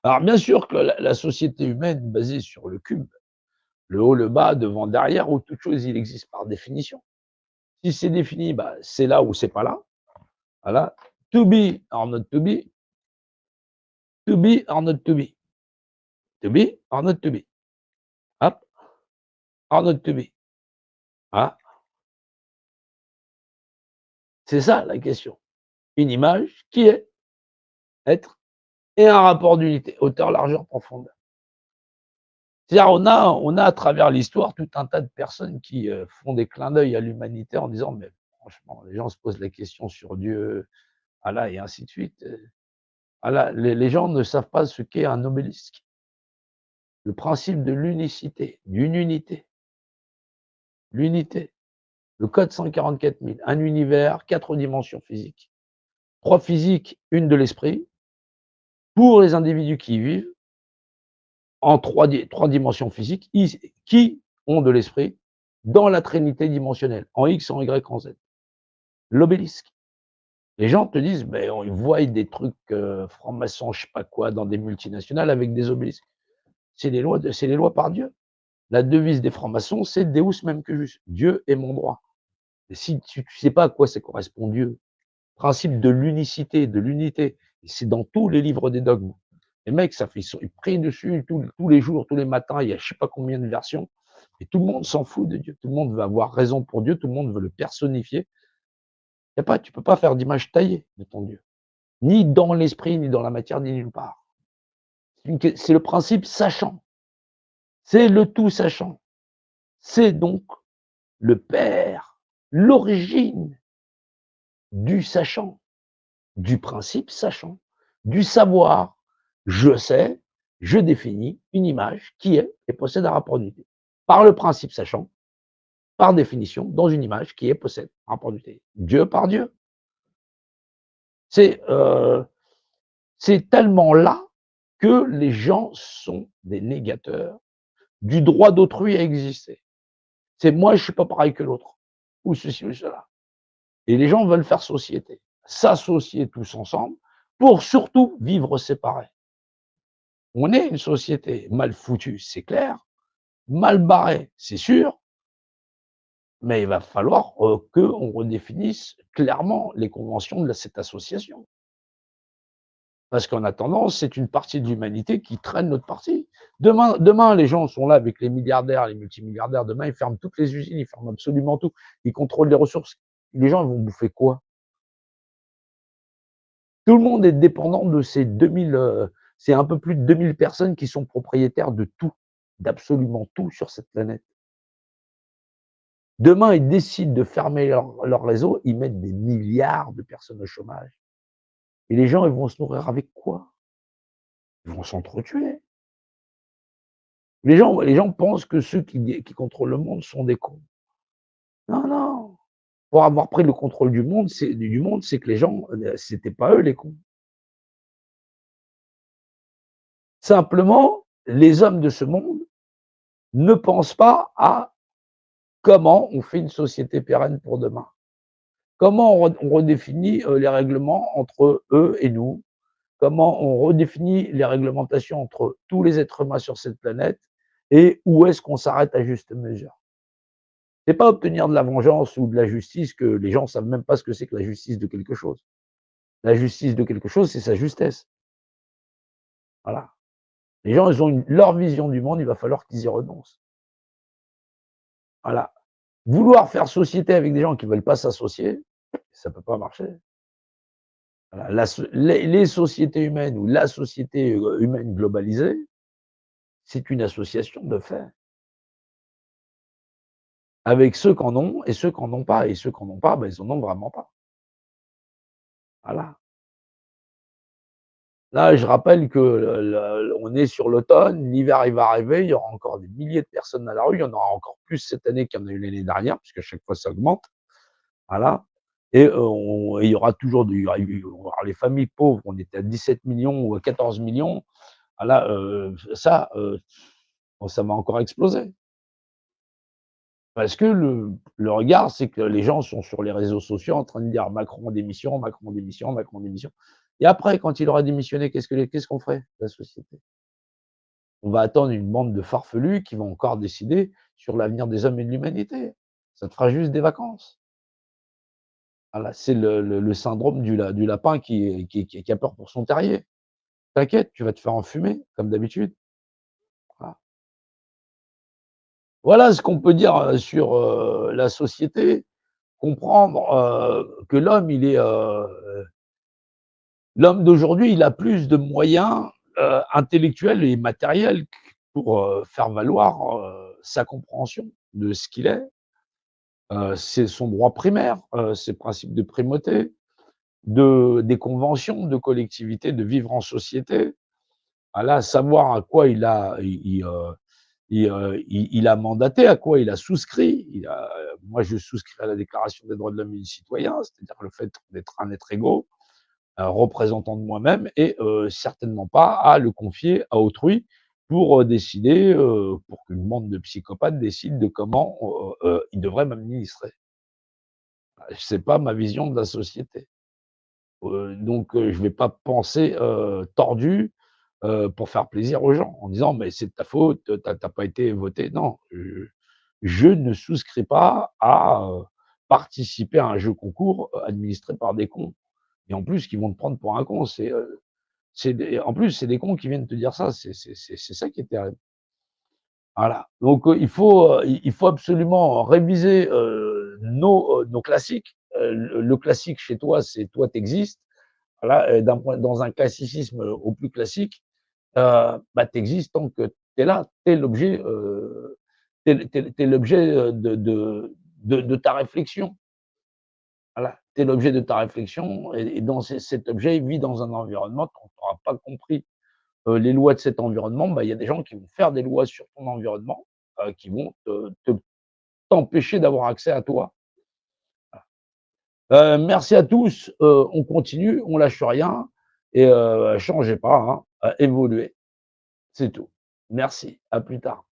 Alors bien sûr que la société humaine basée sur le cube, le haut, le bas, devant, derrière, où toute chose, il existe par définition. Si c'est défini, bah, c'est là ou c'est pas là. Voilà. To be or not to be, to be or not to be, to be or not to be. Hop, or not to be. Voilà, c'est ça la question. Une image qui est être et un rapport d'unité, hauteur, largeur, profondeur. C'est-à-dire on a à travers l'histoire tout un tas de personnes qui, font des clins d'œil à l'humanité en disant: «Mais franchement, les gens se posent la question sur Dieu», voilà et ainsi de suite, voilà. Les gens ne savent pas ce qu'est un obélisque. Le principe de l'unicité, d'une unité, l'unité, le code 144 000, un univers, 4 dimensions physiques. 3 physiques, 1 de l'esprit, pour les individus qui y vivent en 3 dimensions physiques, qui ont de l'esprit dans la trinité dimensionnelle, en X, en Y, en Z. L'obélisque. Les gens te disent: «Mais on ils voient des trucs, francs-maçons, je sais pas quoi, dans des multinationales avec des obélisques». C'est les lois par Dieu. La devise des francs-maçons, c'est Deus mem que jus, Dieu est mon droit. Et si tu sais pas à quoi ça correspond Dieu, principe de l'unicité, de l'unité, et c'est dans tous les livres des dogmes. Les mecs, ça fait ils prient dessus tous les jours, tous les matins, il y a je sais pas combien de versions et tout le monde s'en fout de Dieu. Tout le monde veut avoir raison pour Dieu, tout le monde veut le personnifier. Y a pas tu peux pas faire d'image taillée de ton Dieu, ni dans l'esprit, ni dans la matière, ni nulle part. C'est le principe sachant, c'est le tout sachant. C'est donc le père, l'origine du sachant, du principe sachant, du savoir. Je sais, je définis une image qui est et possède un rapport d'unité. Par le principe sachant, par définition, dans une image qui est possède un rapport d'unité. Dieu par Dieu. C'est c'est tellement là que les gens sont des négateurs du droit d'autrui à exister. C'est moi, je suis pas pareil que l'autre, ou ceci ou cela. Et les gens veulent faire société, s'associer tous ensemble pour surtout vivre séparés. On est une société mal foutue, c'est clair, mal barrée, c'est sûr, mais il va falloir qu'on redéfinisse clairement les conventions de cette association. Parce qu'en attendant, c'est une partie de l'humanité qui traîne notre partie. Demain, les gens sont là avec les milliardaires, les multimilliardaires. Demain, ils ferment toutes les usines, ils ferment absolument tout. Ils contrôlent les ressources. Les gens, ils vont bouffer quoi? Tout le monde est dépendant de ces 2000, c'est un peu plus de 2000 personnes qui sont propriétaires de tout, d'absolument tout sur cette planète. Demain, ils décident de fermer leur réseau, ils mettent des milliards de personnes au chômage. Et les gens, ils vont se nourrir avec quoi? Ils vont s'entretuer. Les gens pensent que ceux qui contrôlent le monde sont des cons. Non, non. Pour avoir pris le contrôle du monde, c'est que les gens, c'était pas eux les cons. Simplement, les hommes de ce monde ne pensent pas à comment on fait une société pérenne pour demain. Comment on redéfinit, les règlements entre eux et nous? Comment on redéfinit les réglementations entre tous les êtres humains sur cette planète et où est-ce qu'on s'arrête à juste mesure? C'est pas obtenir de la vengeance ou de la justice, que les gens savent même pas ce que c'est que la justice de quelque chose. La justice de quelque chose, c'est sa justesse. Voilà. Les gens, ils ont leur vision du monde, il va falloir qu'ils y renoncent. Voilà. Vouloir faire société avec des gens qui veulent pas s'associer, ça peut pas marcher. Voilà. Les sociétés humaines ou la société humaine globalisée, c'est une association de fait. Avec ceux qui en ont et ceux qui en ont pas. Et ceux qui en ont pas, ben, ils en ont vraiment pas. Voilà. Là, je rappelle que on est sur l'automne, l'hiver il va arriver, il y aura encore des milliers de personnes dans la rue, il y en aura encore plus cette année qu'il y en a eu l'année dernière, puisqu'à chaque fois ça augmente. Voilà. Et il y aura toujours on aura les familles pauvres, on était à 17 millions ou à 14 millions. Voilà, ça, bon, ça va encore exploser. Parce que le regard, c'est que les gens sont sur les réseaux sociaux en train de dire: «Macron démission, Macron démission, Macron démission». Et après, quand il aura démissionné, qu'est-ce qu'on ferait, la société? On va attendre une bande de farfelus qui vont encore décider sur l'avenir des hommes et de l'humanité. Ça te fera juste des vacances. Voilà, c'est le syndrome du lapin qui a peur pour son terrier. T'inquiète, tu vas te faire enfumer, comme d'habitude. Voilà. Voilà ce qu'on peut dire, sur, la société. Comprendre, que l'homme d'aujourd'hui, il a plus de moyens, intellectuels et matériels pour, faire valoir, sa compréhension de ce qu'il est. C'est son droit primaire, ses principes de primauté, des conventions de collectivité, de vivre en société. Voilà, savoir à quoi il a mandaté, à quoi il a souscrit. Moi, je souscris à la Déclaration des droits de l'homme et du citoyen, c'est-à-dire le fait d'être un être égaux, un représentant de moi-même et certainement pas à le confier à autrui pour, décider, pour qu'une bande de psychopathes décide de comment, il devrait m'administrer. C'est pas ma vision de la société. Donc je vais pas penser, tordu, pour faire plaisir aux gens en disant: «Mais c'est de ta faute, tu as pas été voté». Non, je ne souscris pas à, participer à un jeu concours, administré par des cons et en plus qui vont te prendre pour un con. C'est des cons qui viennent te dire ça, c'est ça qui est terrible. Voilà, donc il faut absolument réviser, nos classiques. Le classique chez toi, c'est toi tu existes. Voilà, dans un classicisme, au plus classique, bah, tu existes tant que tu es là, tu es l'objet, l'objet, de ta réflexion. Voilà, tu es l'objet de ta réflexion et dans cet objet, il vit dans un environnement, quand tu auras pas compris, les lois de cet environnement, bah, il y a des gens qui vont faire des lois sur ton environnement, qui vont t'empêcher d'avoir accès à toi. Merci à tous, on continue, on lâche rien et changez pas, hein, évoluez, c'est tout. Merci, à plus tard.